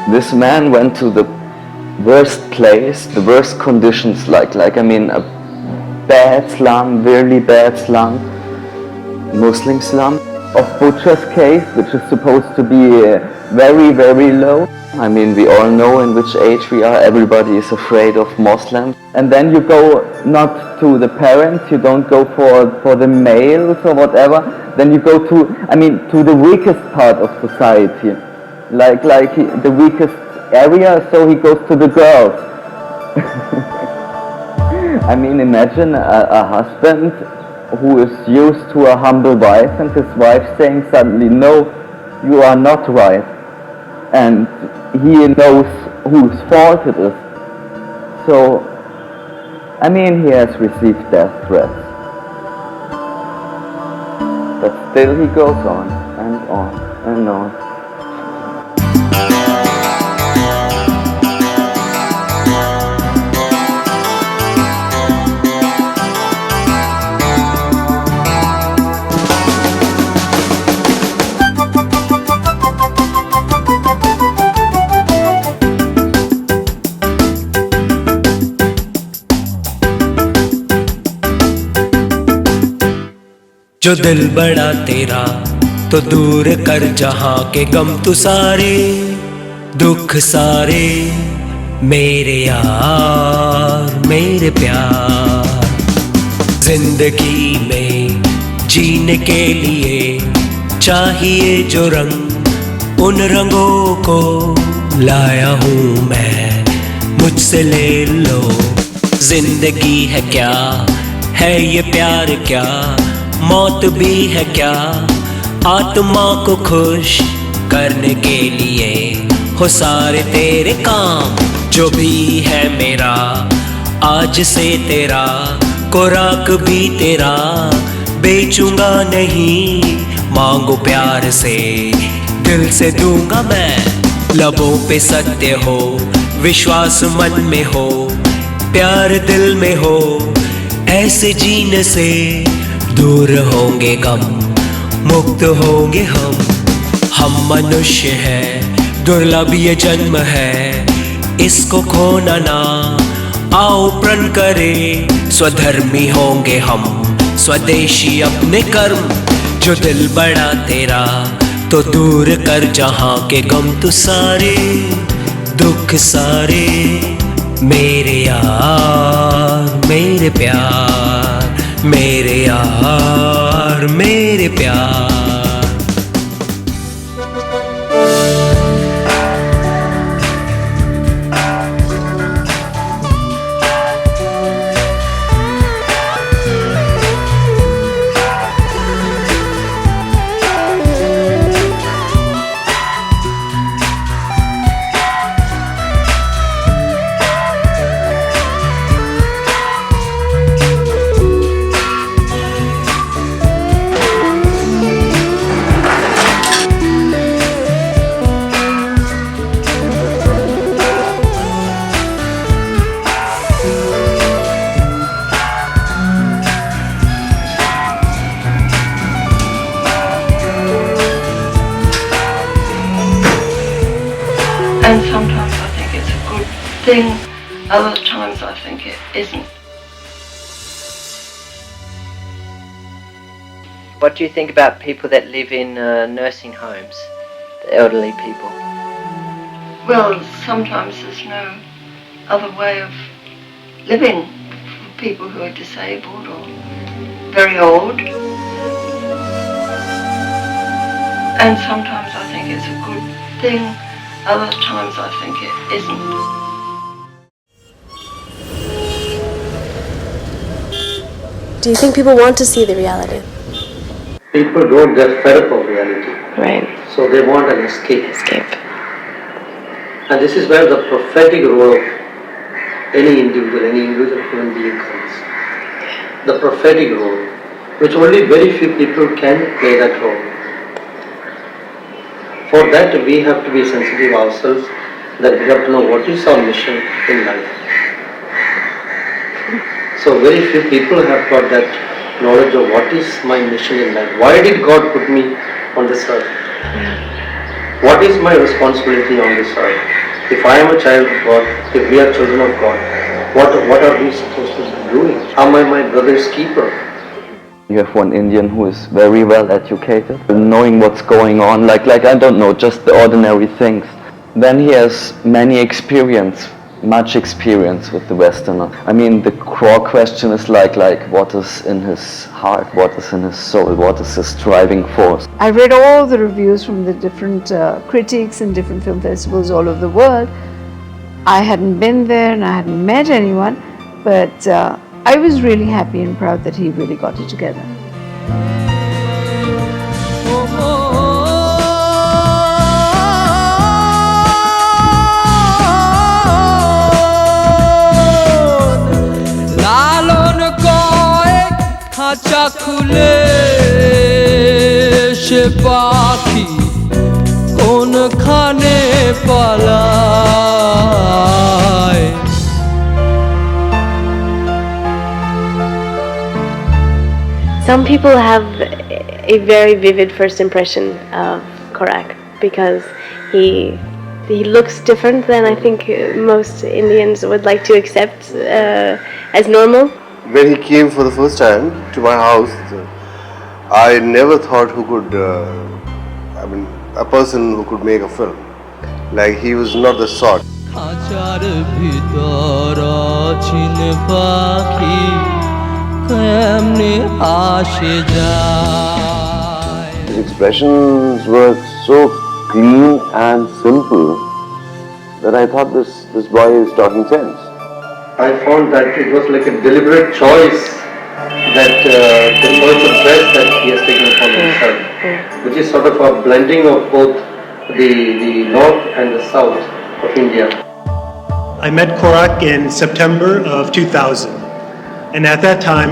This man went to the worst place, the worst conditions, like I mean a bad slum, really bad slum, Muslim slum, of Butcher's Cave, which is supposed to be very, very low. I mean, we all know in which age we are, everybody is afraid of Muslims. And then you go not to the parents, you don't go for the males or whatever, then you go to, I mean, to the weakest part of society, like the weakest area, so he goes to the girls. I mean, imagine a husband who is used to a humble wife and his wife saying suddenly, no, you are not right. And he knows whose fault it is. So, I mean, he has received death threats. But still he goes on and on and on. जो दिल बड़ा तेरा तो दूर कर जहां के गम तू सारे दुख सारे मेरे यार मेरे प्यार जिंदगी में जीने के लिए चाहिए जो रंग उन रंगों को लाया हूँ मैं मुझसे ले लो जिंदगी है क्या है ये प्यार क्या मौत भी है क्या आत्मा को खुश करने के लिए हो सारे तेरे काम जो भी है मेरा आज से तेरा कोराक भी तेरा बेचूंगा नहीं मांगो प्यार से दिल से दूंगा मैं लबों पे सत्य हो विश्वास मन में हो प्यार दिल में हो ऐसे जीने से दूर होंगे गम मुक्त होंगे हम मनुष्य हैं दुर्लभ ये जन्म है इसको खोना ना आओ प्रण करे स्वधर्मी होंगे हम स्वदेशी अपने कर्म जो दिल बड़ा तेरा तो दूर कर जहां के गम तू सारे दुख सारे मेरे यार मेरे प्यार मेरे यार मेरे प्यार And sometimes I think it's a good thing, other times I think it isn't. What do you think about people that live in nursing homes, the elderly people? Well, sometimes there's no other way of living for people who are disabled or very old. And sometimes I think it's a good thing, other times I think it isn't. Do you think people want to see the reality? People don't get fed up of reality. Right. So they want an escape. Escape. And this is where the prophetic role of any individual human being comes. The prophetic role, which only very few people can play that role. For that we have to be sensitive ourselves, that we have to know what is our mission in life. So very few people have got that knowledge of what is my mission in life. Why did God put me on this earth? What is my responsibility on this earth? If I am a child of God, if we are children of God, what are we supposed to be doing? Am I my brother's keeper? You have one Indian who is very well educated, knowing what's going on, like I don't know, just the ordinary things. Then he has much experience with the Westerner. I mean, the core question is like what is in his heart, what is in his soul, what is his driving force. I read all the reviews from the different critics in different film festivals all over the world. I hadn't been there and I hadn't met anyone, but I was really happy and proud that he really got it together. খাঁচা খুলে সে পাখি কোনখানে পালায় Some people have a very vivid first impression of Korak because he looks different than I think most Indians would like to accept as normal. When he came for the first time to my house, I never thought a person who could make a film. Like, he was not the sort. খাঁচার ভিতর চিন পাখি কেমনে আসে যায় His expressions were so clean and simple that I thought this boy is talking sense. I found that it was like a deliberate choice that the choice of dress that he has taken upon himself, which is sort of a blending of both the north and the south of India. I met Korak in September of 2000, and at that time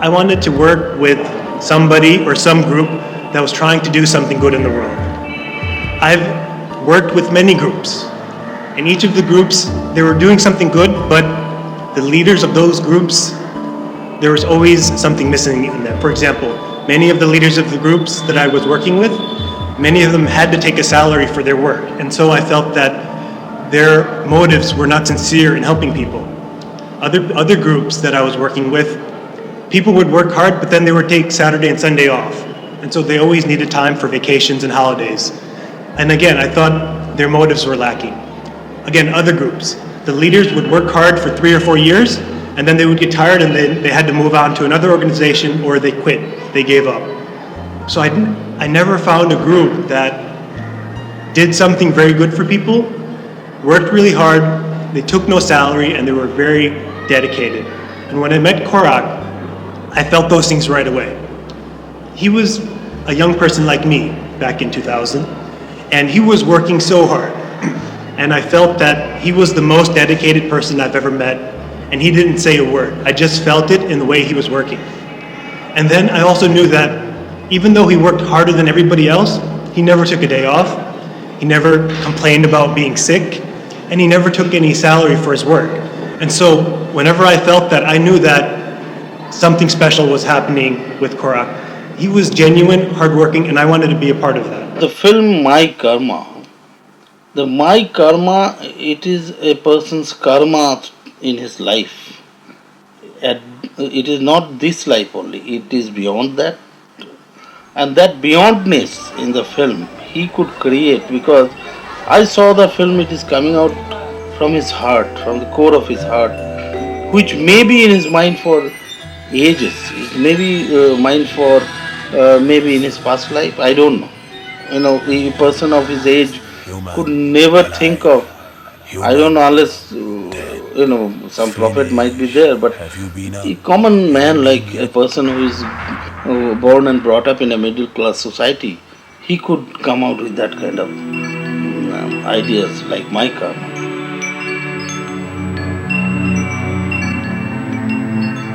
I wanted to work with somebody or some group that was trying to do something good in the world. I've worked with many groups. In each of the groups, they were doing something good, but the leaders of those groups, there was always something missing in them. For example, many of the leaders of the groups that I was working with, many of them had to take a salary for their work. And so I felt that their motives were not sincere in helping people. Other groups that I was working with, people would work hard, but then they would take Saturday and Sunday off. And so they always needed time for vacations and holidays. And again, I thought their motives were lacking. Again, other groups, the leaders would work hard for 3 or 4 years, and then they would get tired and they had to move on to another organization or they quit, they gave up. So I never found a group that did something very good for people, worked really hard, they took no salary, and they were very dedicated. And when I met Korak, I felt those things right away. He was a young person like me back in 2000, and he was working so hard. And I felt that he was the most dedicated person I've ever met, and he didn't say a word. I just felt it in the way he was working. And then I also knew that even though he worked harder than everybody else, he never took a day off, he never complained about being sick, and he never took any salary for his work. And so whenever I felt that, I knew that something special was happening with Korak. He was genuine, hardworking, and I wanted to be a part of that. The film My Karma, it is a person's karma in his life. It is not this life only, it is beyond that. And that beyondness in the film he could create, because I saw the film, it is coming out from his heart, from the core of his heart, which may be in his mind for ages, it may be mind for maybe in his past life, I don't know. A person of his age could never think of, I don't know, unless some prophet might be there, but a common man, like a person who is born and brought up in a middle class society, he could come out with that kind of ideas like My Karma.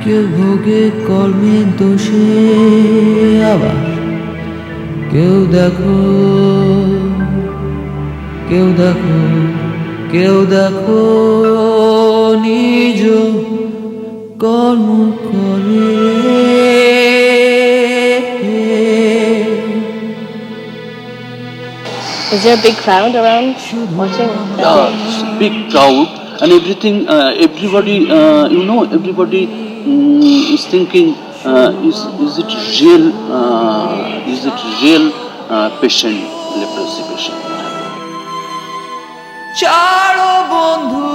কেউ ভোগে কর্মের দোষে, আবার কেউ দেখো নিজ কর্ম করে। Is there a big crowd around watching? Yeah, it's a big crowd and everything. Everybody, everybody is thinking, is it real? Is it real patient, leprosy patient? ছাড়ো বন্ধু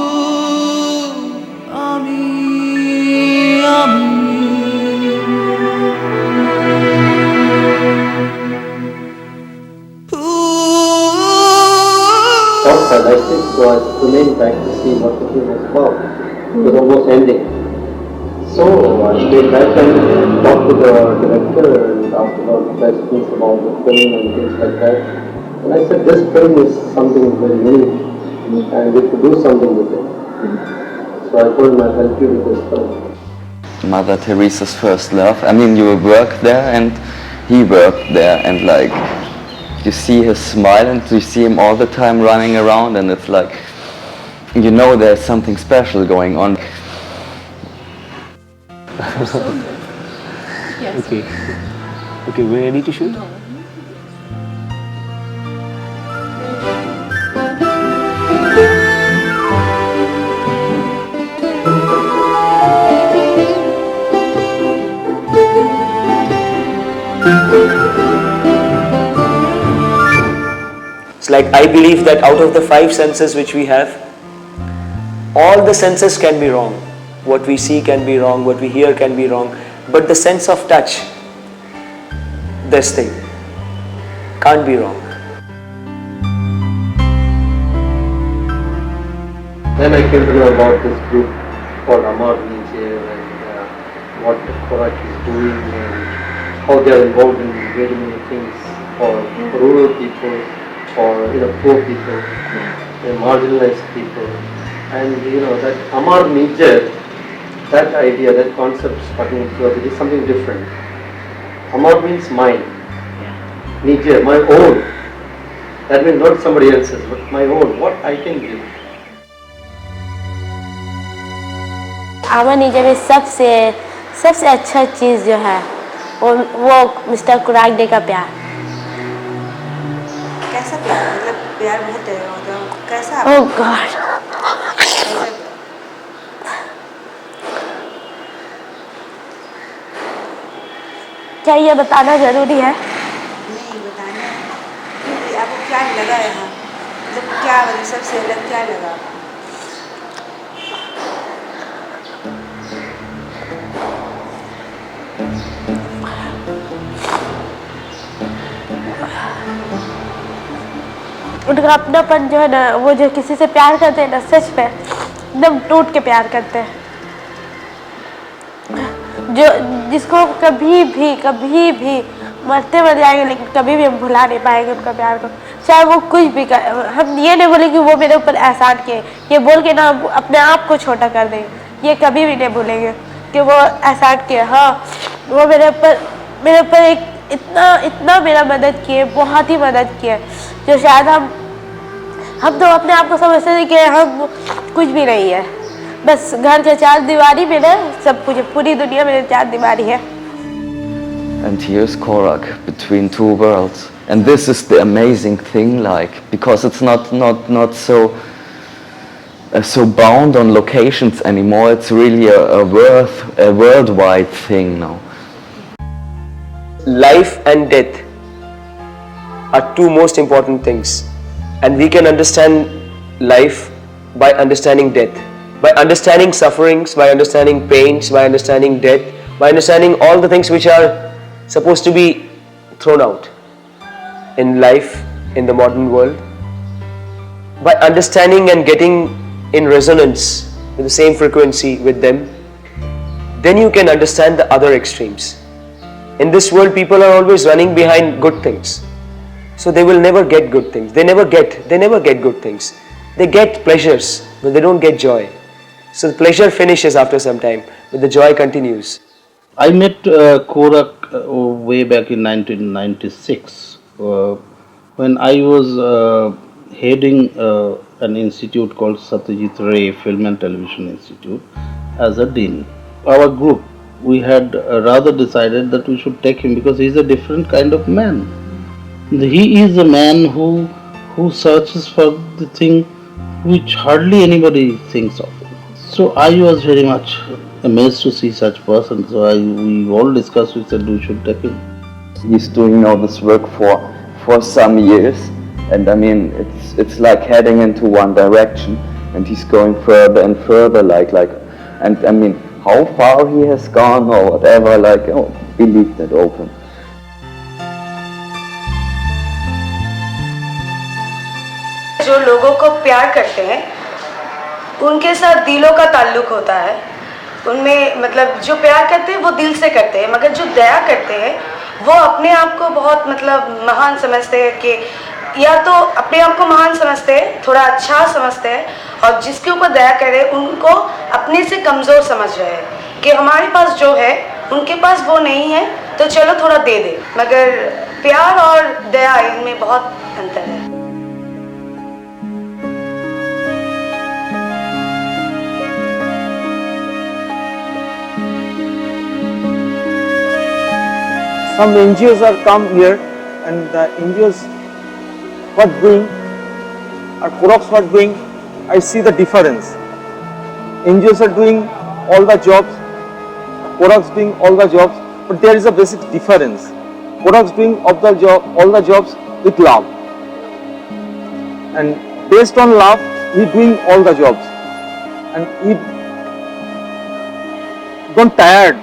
আমি আমি outside, I think, so I remained back to see what the film was about. It was almost ending. So I stayed back and talked to the director and asked about questions about the film and things like that. And I said, this film is something very unique and we could do something with it. So I told him I'll help you with this film. Mother Teresa's first love. I mean, you worked there and he worked there, and like you see his smile and you see him all the time running around, and it's like, you know, there's something special going on. Okay. Okay, we're ready to shoot? It's like I believe that out of the 5 senses which we have, all the senses can be wrong. What we see can be wrong, what we hear can be wrong, but the sense of touch, this thing, can't be wrong. Then I came to know about this group called Amar Nijer and what Korak is doing and how they are involved in very many things for rural people, for poor people, marginalized people, and that Amar Nijer, that idea, that concept struck me because it is something different. Amar means mine. Nijer, my own. That means not somebody else's, but my own. What I can give. आमर निजर में सबसे अच्छा चीज़ जो है वो mister Korak day का प्यार। कैसा प्यार? मतलब प्यार बहुत है, कैसा? Oh God. क्या ये बताना जरूरी है? नहीं बताना। आपको क्या लगा यहाँ? मतलब क्या सबसे अलग क्या लगा? उनका अपनापन जो है ना, वो जो किसी से प्यार करते हैं ना, सच में एकदम टूट के प्यार करते हैं, जो जिसको कभी भी मरते मर जाएंगे लेकिन कभी भी हम भुला नहीं पाएंगे उनका प्यार को, चाहे वो कुछ भी कर। हम ये नहीं बोले कि वो मेरे ऊपर एहसान किए, ये बोल के ना अपने आप को छोटा कर देंगे, ये कभी भी नहीं भूलेंगे कि वो एहसान किए। हाँ, वो मेरे ऊपर एक इतना मेरा मदद किए, बहुत ही मदद किए, जो शायद हम तो अपने आप को समझते थे कि हम कुछ भी नहीं है, बस घर के 4 दीवारी में ना सब कुछ, पूरी दुनिया में 4 दीवारी है। And here's Korak, between 2 worlds, and this is the amazing thing, like, because it's not so bound on locations anymore. It's really a worldwide thing now. Life and death are 2 most important things, and we can understand life by understanding death, by understanding sufferings, by understanding pains, by understanding death, by understanding all the things which are supposed to be thrown out in life in the modern world. By understanding and getting in resonance with the same frequency with them, then you can understand the other extremes. In this world, people are always running behind good things, so they will never get good things. They never get good things. They get pleasures, but they don't get joy. So the pleasure finishes after some time, but the joy continues. I met Korak way back in 1996 when I was heading an institute called Satyug Film and Television Institute as a dean. Our group, we had rather decided that we should take him because he is a different kind of man. He is a man who who searches for the thing which hardly anybody thinks of. So I was very much amazed to see such person. So we all discussed, we said we should take him. He's doing now this work for some years, and I mean it's like heading into one direction, and he's going further and further, and I mean how far he has gone or whatever, we leave that open. जो लोगों को प्यार करते हैं उनके साथ दिलों का ताल्लुक होता है, उनमें मतलब जो प्यार करते हैं वो दिल से करते हैं, मगर जो दया करते हैं वो अपने आप को बहुत मतलब महान समझते हैं कि या तो अपने आप को महान समझते हैं, थोड़ा अच्छा समझते हैं, और जिसके ऊपर दया करे उनको अपने से कमज़ोर समझ रहे हैं कि हमारे पास जो है उनके पास वो नहीं है तो चलो थोड़ा दे दे, मगर प्यार और दया इनमें बहुत अंतर है. Some NGOs are come here, and the NGOs what doing or Koraks what doing, I see the difference. NGOs are doing all the jobs, Koraks doing all the jobs, but there is a basic difference. Koraks doing all the jobs with love, and based on love he doing all the jobs, and he don't tired.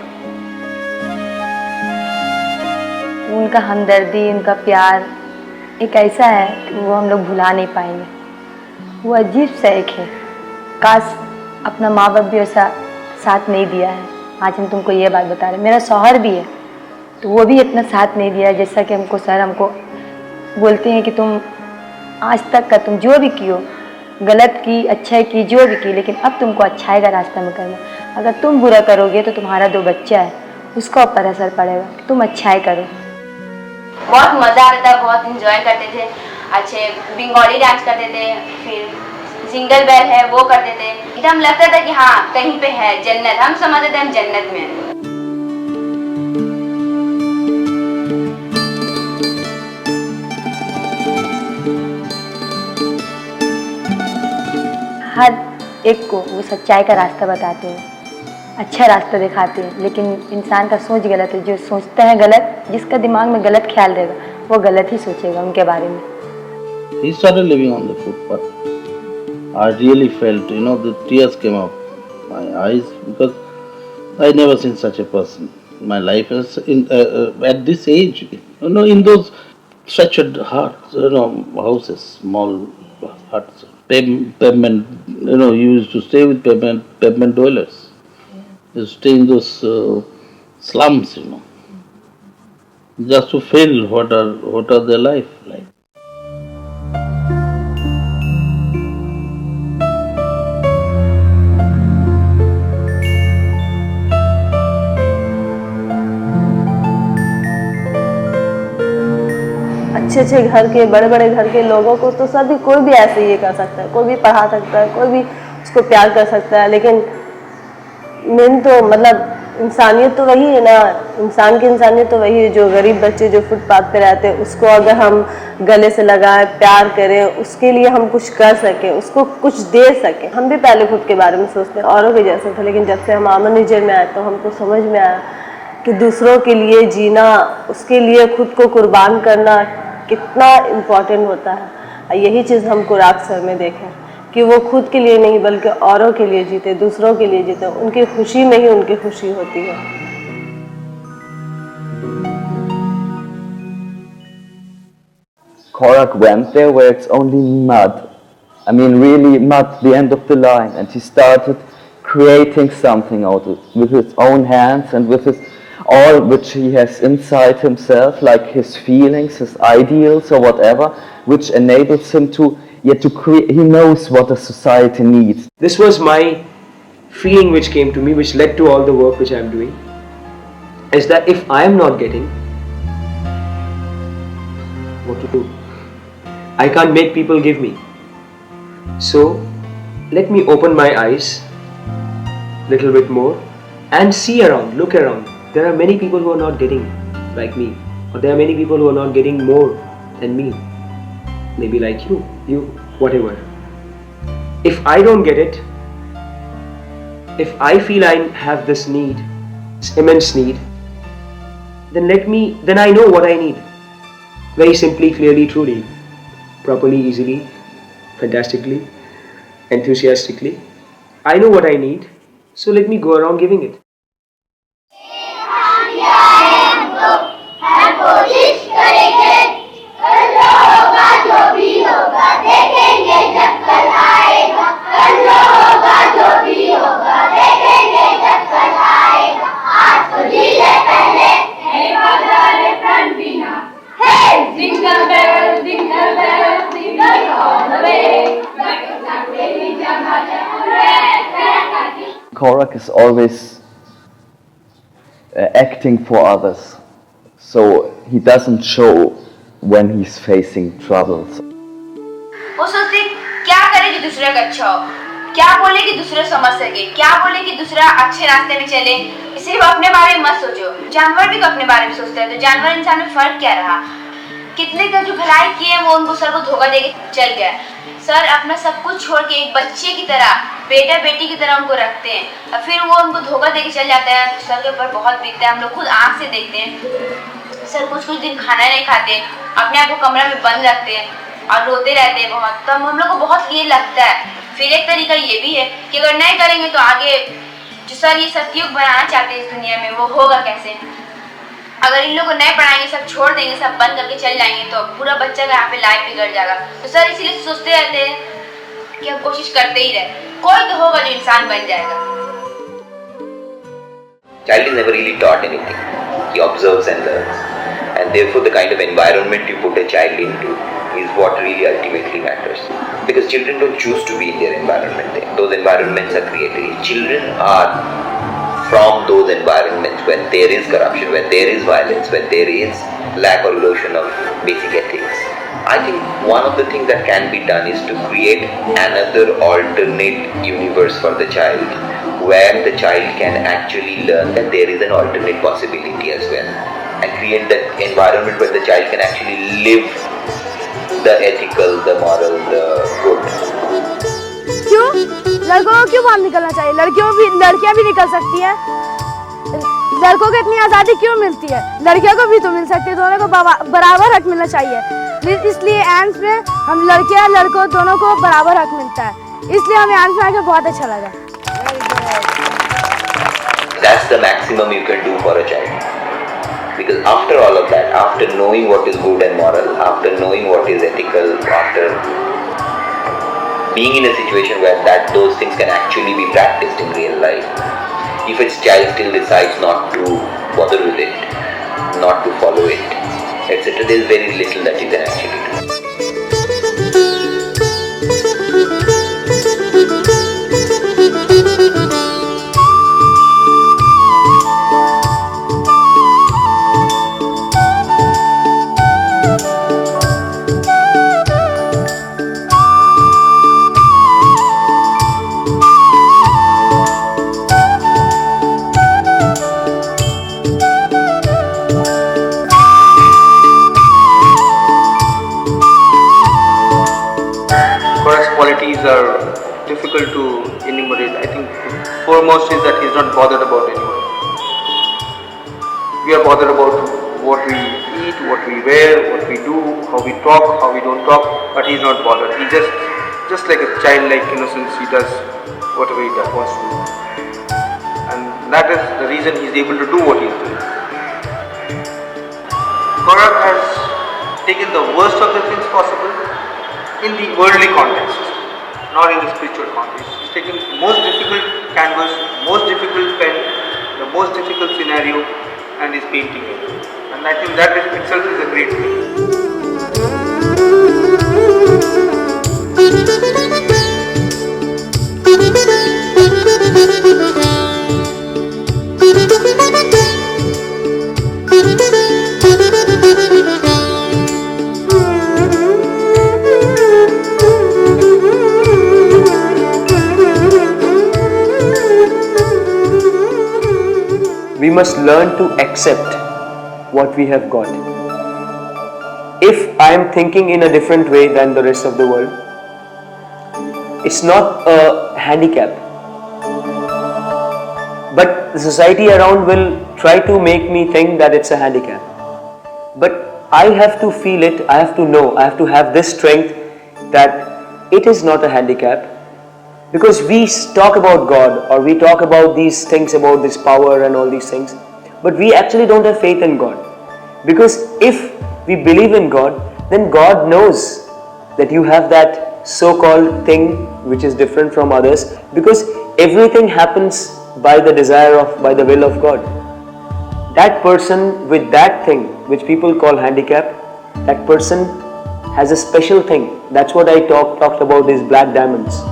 उनका हमदर्दी, उनका प्यार एक ऐसा है कि वो हम लोग भुला नहीं पाएंगे. वो अजीब सा एक है. काश अपना माँ बाप भी ऐसा साथ नहीं दिया है. आज हम तुमको ये बात बता रहे हैं. मेरा शौहर भी है तो वो भी इतना साथ नहीं दिया जैसा कि हमको सर हमको बोलते हैं कि तुम आज तक का तुम जो भी कियो, गलत की अच्छाई की जो भी की, लेकिन अब तुमको अच्छाई का रास्ता में करना. अगर तुम बुरा करोगे तो तुम्हारा 2 बच्चा है उसका ऊपर असर पड़ेगा. तुम अच्छाई करो. बहुत मज़ा आता था, बहुत इंजॉय करते थे. अच्छे बंगाली डांस करते थे, फिर जिंगल बेल है वो करते थे. एकदम लगता था कि हाँ कहीं पे है जन्नत. हम समझते थे हम जन्नत में हैं. हर एक को वो सच्चाई का रास्ता बताते हैं, अच्छा रास्ता दिखाते हैं, लेकिन इंसान का सोच गलत है. जो सोचता है गलत, जिसका दिमाग में गलत ख्याल रहेगा वो गलत ही सोचेगा उनके बारे में. He started living on the footpath. I really felt, the tears came up my eyes because I never seen such a person in my life at this age. In those stretched huts, houses, small huts, pavement. You used to stay with pavement dwellers. You stay in those slums, just to feel what are their life like. अच्छे घर के बड़े घर के लोगों को तो सभी कोई भी ऐसे ही कर सकता है, कोई भी पढ़ा सकता है, कोई भी उसको प्यार कर सकता है, लेकिन मेन तो मतलब इंसानियत तो वही है ना. इंसान की इंसानियत तो वही है. जो गरीब बच्चे जो फुटपाथ पे रहते हैं उसको अगर हम गले से लगाएं, प्यार करें, उसके लिए हम कुछ कर सकें, उसको कुछ दे सकें. हम भी पहले खुद के बारे में सोचते हैं औरों के जैसे थे, लेकिन जब से हम आमर निजर में आए तो हमको समझ में आया कि दूसरों के लिए जीना, उसके लिए खुद को कुर्बान करना कितना इम्पोर्टेंट होता है. यही चीज़ हम कोराक सर में देखें कि वो खुद के लिए नहीं बल्कि औरों के लिए जीते, दूसरों के लिए जीते. उनकी खुशी में ही उनकी खुशी होती है. Korak went there where it's only mud. I mean really mud, the end of the line, and he started creating something out of it with his own hands and with all which he has inside himself, like his feelings, his ideals or whatever, which enables him to create. He knows what a society needs. This was my feeling which came to me, which led to all the work which I am doing, is that if I am not getting what to do, I can't make people give me. So let me open my eyes little bit more and see around, look around. There are many people who are not getting like me, or there are many people who are not getting more than me. maybe like you, whatever. If I don't get it, if I feel I have this need, this immense need, then I know what I need. Very simply, clearly, truly, properly, easily, fantastically, enthusiastically. I know what I need, so let me go around giving it. Korak is always acting for others, so he doesn't show when he's facing troubles. वो सोचते क्या करे कि दूसरे का अच्छा हो, क्या बोले कि दूसरे समझ सके, क्या बोले कि दूसरा अच्छे रास्ते में चले। सिर्फ अपने बारे में मत सोचो, जानवर भी तो अपने बारे में सोचते हैं, तो जानवर इंसान में फर्क क्या रहा। कितने का जो भलाई किए वो उनको सर को धोखा देके चल गया। सर अपना सब कुछ छोड़ के एक बच्चे की तरह, बेटा बेटी की तरह उनको रखते हैं, और फिर वो उनको धोखा देके चल जाता है। सर के ऊपर बहुत बीतता है, हम लोग खुद आँख से देखते हैं। सर कुछ दिन खाना नहीं खाते, अपने आप को कमरा में बंद रखते हैं और रोते रहते हैं बहुत, तो हम लोग को बहुत ये लगता है। फिर एक तरीका ये भी है कि अगर नहीं करेंगे तो आगे जो सर ये सतयुग बनाना चाहते हैं इस दुनिया में, वो होगा कैसे। अगर इन लोगों को नहीं पढ़ाएंगे, सब छोड़ देंगे, सब बंद करके चल जाएंगे, तो पूरा बच्चा का यहाँ पे लाइफ बिगड़ जाएगा। तो सर इसीलिए सोचते रहते हैं कि हम कोशिश करते ही रहे, कोई तो होगा जो इंसान बन जाएगा। Child is never really taught anything. He observes and learns. And therefore the kind of environment you put a child into is what really ultimately matters. Because children don't choose to be in their environment. Those environments are created. Children are from those environments when there is corruption, when there is violence, when there is lack or erosion of basic ethics. I think one of the things that can be done is to create another alternate universe for the child, where the child can actually learn that there is an alternate possibility as well, and create that environment where the child can actually live the ethical, the moral, the good. क्यों? लड़कों को क्यों बाहर निकलना चाहिए? लड़कियां भी निकल सकती हैं। लड़कों को इतनी आज़ादी क्यों मिलती है? लड़कियों को भी तो मिल सकती है, दोनों को बराबर हक मिलना चाहिए। इसलिए एम्स में हम लड़कियां लड़कों दोनों को बराबर हक मिलता है, इसलिए हमें एम्स में आकर बहुत अच्छा लगा। That's the maximum you can do for a child. Because after all of that, after knowing what is good and moral, after knowing what is ethical, after being in a situation where those things can actually be practiced in real life, if a child still decides not to bother with it, not to follow it, etc., there is very little that you can actually do. Are difficult to anybody. I think foremost is that he's not bothered about anyone. We are bothered about what we eat, what we wear, what we do, how we talk, how we don't talk, but he's not bothered. He just like a childlike innocence, he does whatever he wants to do. And that is the reason he's able to do what he's doing. Korak has taken the worst of the things possible in the worldly context, not in the spiritual context. He's taken the most difficult canvas, most difficult pen, the most difficult scenario, and is painting it. And I think that itself is a great thing. We must learn to accept what we have got. if I am thinking in a different way than the rest of the world, it's not a handicap. But the society around will try to make me think that it's a handicap. But I have to feel it, I have to know, I have to have this strength that it is not a handicap. Because we talk about God or we talk about these things, about this power and all these things, but we actually don't have faith in God. Because if we believe in God, then God knows that you have that so-called thing which is different from others, because everything happens by the desire of, by the will of God. That person with that thing which people call handicap, that person has a special thing. That's what I talked about, is black diamonds.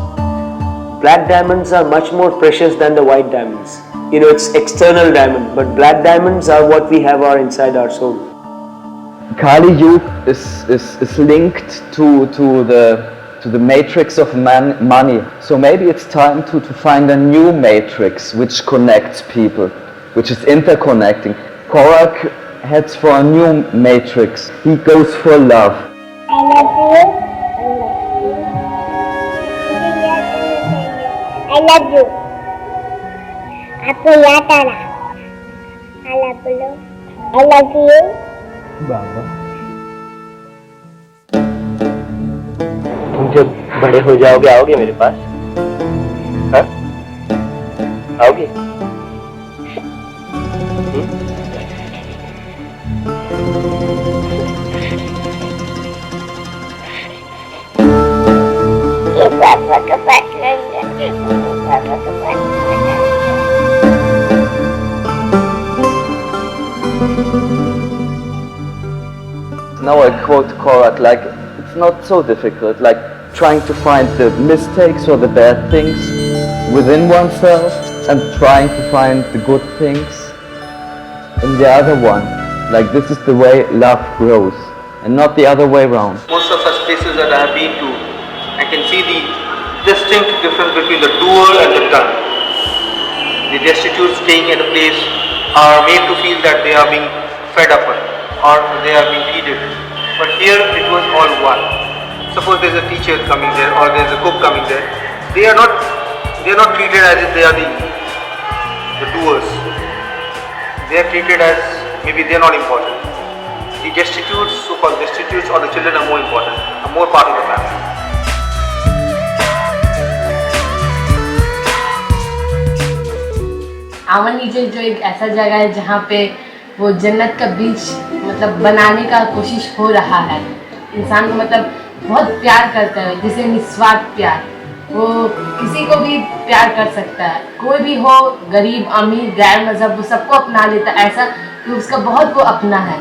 Black diamonds are much more precious than the white diamonds. You know, it's external diamond, but black diamonds are what we have are inside our soul. Kali Yuga is linked to the matrix of money. So maybe it's time to find a new matrix which connects people, which is interconnecting. Korak heads for a new matrix. He goes for love. I love you. Aku yatara. I love you. I love you. Baba. तुम जब बड़े हो जाओगे आओगे मेरे पास? हाँ? आओगे? Now I quote Korak, like, it's not so difficult, like trying to find the mistakes or the bad things within oneself and trying to find the good things in the other one. Like, this is the way love grows and not the other way around. Most of such places that I have been to, I can see the distinct difference between the doer and the done. The destitute staying at a place are made to feel that they are being fed upon or they are being feeded. But here it was all one. Suppose there's a teacher coming there or there's a cook coming there. They are not treated as if they are the doers. They are treated as maybe they are not important. The destitutes, so-called destitutes, or the children are more important, are more part of the family. आमर नीचे जो एक ऐसा जगह है जहाँ पे वो जन्नत का बीज मतलब बनाने का कोशिश हो रहा है। इंसान को मतलब बहुत प्यार करता है, जिसे निस्वार्थ प्यार, वो किसी को भी प्यार कर सकता है, कोई भी हो, गरीब अमीर गैर मजहब, वो सबको अपना लेता है, ऐसा कि उसका बहुत वो अपना है।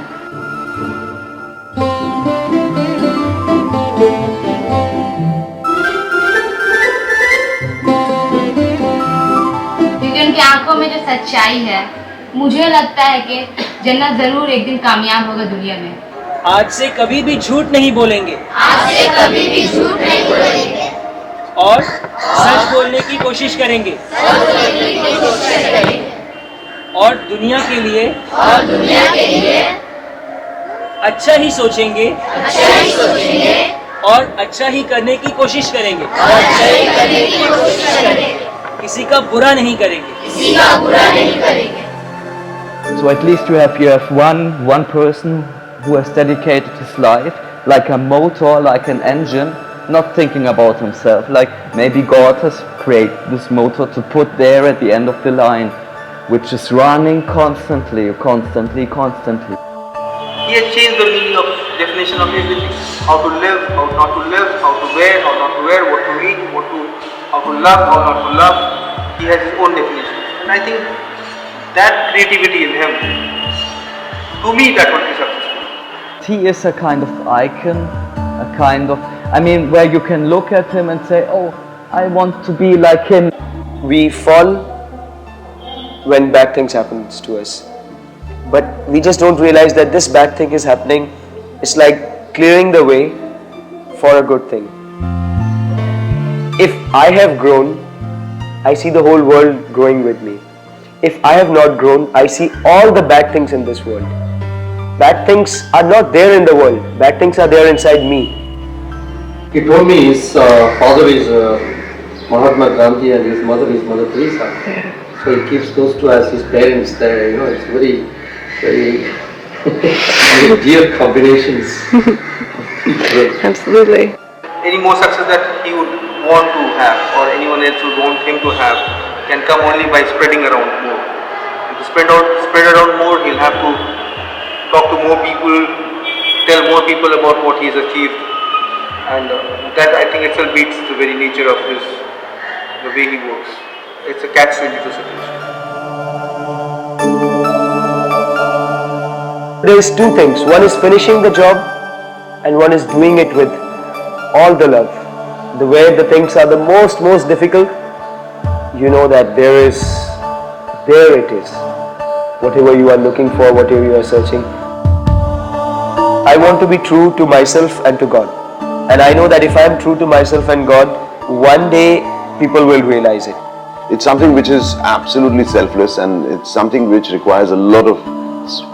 क्योंकि उनकी आंखों में जो सच्चाई है, मुझे लगता है कि जन्नत जरूर एक दिन कामयाब होगा दुनिया में। आज से कभी भी झूठ नहीं बोलेंगे। आज से कभी भी झूठ नहीं बोलेंगे। और सच बोलने की कोशिश करेंगे। और दुनिया के लिए अच्छा ही सोचेंगे। और अच्छा ही करने की कोशिश करेंगे। किसी का बुरा नहीं करेंगे। So at least you have one person who has dedicated his life like a motor, like an engine, not thinking about himself. Like maybe God has created this motor to put there at the end of the line, which is running constantly. He has changed the meaning of definition of everything. How to live, how not to live, how to wear, how not to wear, what to eat, how to love, how not to love. He has his own definition. And I think that creativity in him, to me, that would be successful. He is a kind of icon, a kind of, I mean, where you can look at him and say, oh, I want to be like him. We fall when bad things happen to us. But we just don't realize that this bad thing is happening. It's like clearing the way for a good thing. If I have grown, I see the whole world growing with me. If I have not grown, I see all the bad things in this world. Bad things are not there in the world. Bad things are there inside me. He told me his father is Mahatma Gandhi and his mother is Mother Teresa. So he keeps those two as his parents there. You know, it's very, very, very dear combinations. Absolutely. Any more success that he would want to have or anyone else would want him to have can come only by spreading around more. And to spread around more, he'll have to talk to more people, tell more people about what he's achieved, and that I think itself beats the very nature of the way he works. It's a catch-22 situation. There is two things. One is finishing the job and one is doing it with all the love. The way the things are the most difficult, you know that there it is. Whatever you are looking for, whatever you are searching. I want to be true to myself and to God. And I know that if I am true to myself and God, one day people will realize it. It's something which is absolutely selfless, and it's something which requires a lot of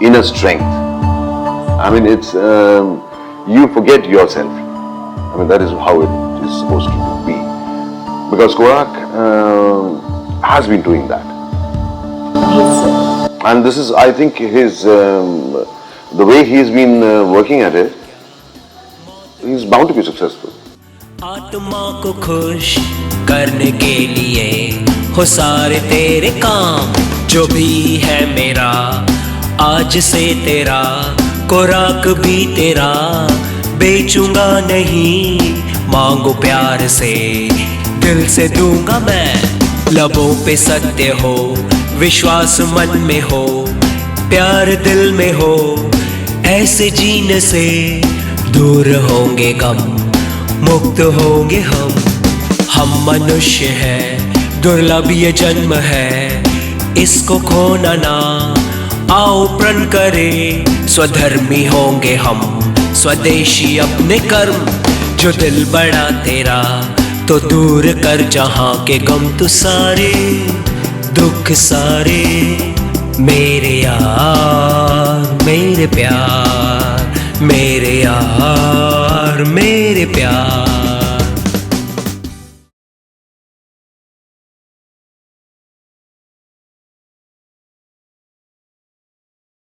inner strength. I mean, it's you forget yourself. I mean, that is how it is supposed to be. Because Korak has been doing that. And this is, I think, his the way he's been working at it, he's bound to be successful. आत्मा को खुश करने के लिए हो सारे तेरे काम, जो भी है मेरा आज से तेरा, कोराक भी तेरा, बेचूंगा नहीं, मांगो प्यार से, दिल से दूंगा मैं, लबों पे सत्य हो, विश्वास मन में हो, प्यार दिल में हो, ऐसे जीने से दूर होंगे गम, मुक्त होंगे हम मनुष्य हैं, दुर्लभ ये जन्म है, इसको खोना ना, आओ प्रण करें, स्वधर्मी होंगे हम, स्वदेशी अपने कर्म, जो दिल बड़ा तेरा, तो दूर कर जहां के गम तू सारे, दुख सारे, मेरे यार, मेरे प्यार, मेरे यार, मेरे प्यार।